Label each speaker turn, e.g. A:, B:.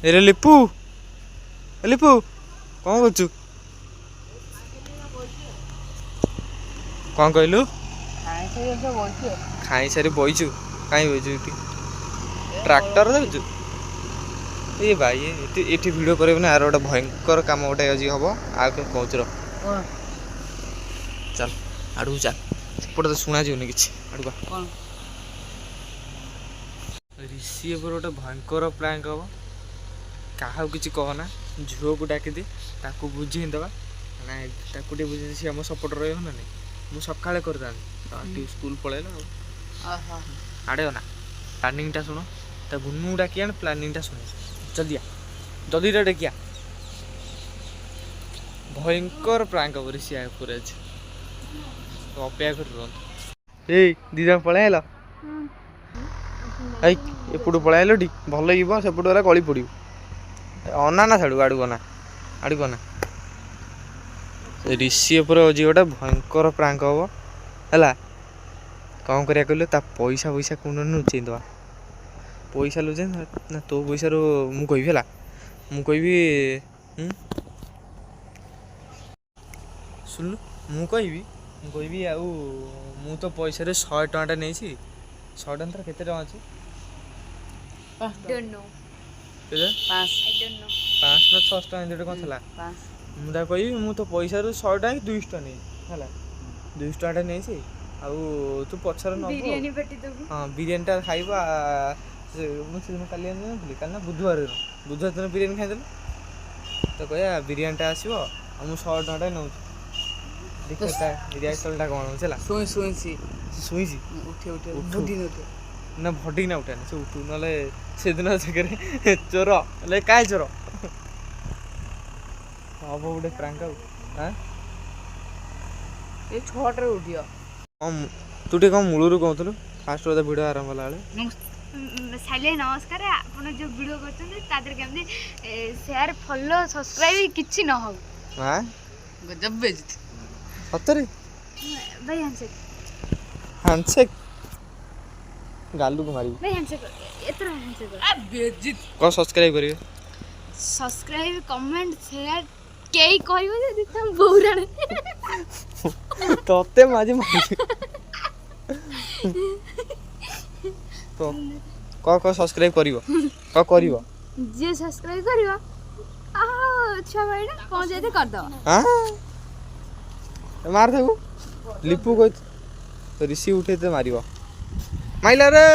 A: ଏରେ ଲିପୁ ଲିପୁ କ'ଣ କରୁଛୁ? କ'ଣ କହିଲୁ? ଖାଇସାରି ବଇଛୁ। କାହିଁ ବଇଛୁ ଏଠି? ଟ୍ରାକ୍ଟର ଯାଉଛୁ? ଏ ଭାଇ ଏଠି ଭିଡ଼ିଓ କରିବୁନି। ଆର ଗୋଟେ ଭୟଙ୍କର କାମ ଗୋଟେ ଆଜି ହେବ। ଆଉ କ'ଣ କହୁଛୁ? ର ଚାଲ ଆଡ଼କୁ ଚାଲ। ସେପଟେ ତ ଶୁଣାଯିବନି କିଛି। ଆଡ଼କୁ ରିଷି ଉପରେ ଗୋଟେ ଭୟଙ୍କର ପ୍ରାଙ୍କ ହେବ। କାହାକୁ କିଛି କହନା, ଝିଅକୁ ଡାକିଦେ, ତାକୁ ବୁଝେଇ ଦେବା। ନାଇଁ ତାକୁ ଟିକେ ବୁଝେଇ ସିଏ ଆମ ସପୋର୍ଟ ରହିବ ନା ନାଇଁ। ମୁଁ ସକାଳେ କରିଥାନ୍ତି ସ୍କୁଲ ପଳେଇଲା ଆଉ ଆଡ଼େ ନା। ପ୍ଲାନିଂଟା ଶୁଣ, ତା ଗୁନୁ ଡାକି ଆଣ। ପ୍ଲାନିଂଟା ଶୁଣ ଜଲ୍ଦିଟା ଡାକିଆ। ଭୟଙ୍କର ପ୍ରାଙ୍କ ହେବ ରିଷି ଉପରେ ଅଛି। ଅପେକ୍ଷା କରି ରୁହନ୍ତୁ। ଏଇ ଦି ଜଣ ପଳେଇ ଆଇଲ। ଏଇ ଏପଟୁ ପଳେଇ ଆଇଲ ଟି ଭଲ ହେଇଯିବ। ସେପଟୁ ଗଲା ଗଳି ପଡ଼ିବୁ। ଅନା ନା ଛାଡ଼ୁ ଆଡ଼କୁ ଅନା, ଆଡ଼କୁ ଅନା। ରିଷି ଉପରେ ଅଛି ଗୋଟେ ଭୟଙ୍କର ପ୍ରାଙ୍କ ହେବ ହେଲା। କ'ଣ କରିବା କହିଲୁ? ତା ପଇସା କୋଉଠି ଲୁଚେଇ ଦେବା। ପଇସା ଲୁଚେଇ ନା ତୋ ପଇସାରୁ ମୁଁ କହିବି ହେଲା। ମୁଁ କହିବି ଶୁଣିଲୁ, ମୁଁ କହିବି ଆଉ ମୁଁ ତ ପଇସାରେ 100 ଟଙ୍କାଟା ନେଇଛି। 100 ଟଙ୍କା କେତେ ଟଙ୍କା ଅଛି? 500 ନା 600 ଟଙ୍କା ଏମିତି କ'ଣ ଥିଲା? ମୁଁ ତାକୁ କହିବି ମୁଁ ତ ପଇସାରୁ 100 ଟଙ୍କା କି 200 ଟଙ୍କା ନେଇଛି ହେଲା। 200 ଟଙ୍କାଟା ନେଇଛି। ଆଉ ତୁ ପଛରେ ନେବୁ। ହଁ ବିରିୟାନୀଟା ଖାଇବା। ମୁଁ ସେଦିନ କାଲି ଆଣିନଥିଲି, କାଲି ନା ବୁଧବାର ଦିନ ବିରିୟାନୀ ଖାଇଦେଲି। ତ କହିବା ବିରିୟାନୀଟା ଆସିବ ଆଉ ମୁଁ 100 ଟଙ୍କାଟା ନେଉଛି। ଦେଖିବା ରିଆକ୍ସନଟା କ'ଣ ହେଉଛି ହେଲା। ଶୁଇଛି ନା ଭଡି ନା ଉଠାନି ସେ ଉଠୁ। ନହେଲେ ସେଦିନ ଜାଗାରେ ଚୋର ହେଲେ କାହିଁ ଚୋର ହବ ଗୋଟେ ପ୍ରାଙ୍କ ଆଉ।
B: ଏ 6ଟାରେ ଉଠିବ।
A: ତୁ ଟିକେ କ'ଣ ମୂଳରୁ କହୁଥିଲୁ ଫାଷ୍ଟ ବୋଧେ ଭିଡ଼ିଓ ଆରମ୍ଭ ହେଲା ବେଳେ।
C: ସାଇଲେ ନମସ୍କାର। ଆପଣ ଯେଉଁ ଭିଡ଼ିଓ କରୁଛନ୍ତି ତା ଦେହରେ କେମିତି ସେୟାର ଫଲୋ ସବସ୍କ୍ରାଇବ କିଛି ନ ହଉ।
A: ସତରେ
C: ଭାଇ ହ୍ୟାଣ୍ଡସେକ୍
A: ହ୍ୟାଣ୍ଡସେକ୍ ଗାଲୁକୁ ମାରିବି।
C: ଭାଇ ହ୍ୟାଣ୍ଡସେକ୍ ଏଥର ହ୍ୟାଣ୍ଡସେକ୍
A: କ'ଣ ସବସ୍କ୍ରାଇବ୍ କରିବେ?
C: ସବସ୍କ୍ରାଇବ କମେଣ୍ଟ ସେୟାର କେହି କହିବ ଯଦି ତମ ବୋଉରାଣେ
A: ତତେ ମାଝି ମାରି କ'ଣ ସବସ୍କ୍ରାଇବ୍ କରିବ? କ'ଣ କରିବ?
C: ଯିଏ ସବସ୍କ୍ରାଇବ କରିବ ଛୁଆ ଭାଇଟା କ'ଣ ଯଦି କରିଦେବ।
A: ମାର ତାକୁ। ଲିପୁ କହି ରିଷି ଉଠେଇ ମାରିବ। ମାଇଲା ରେ।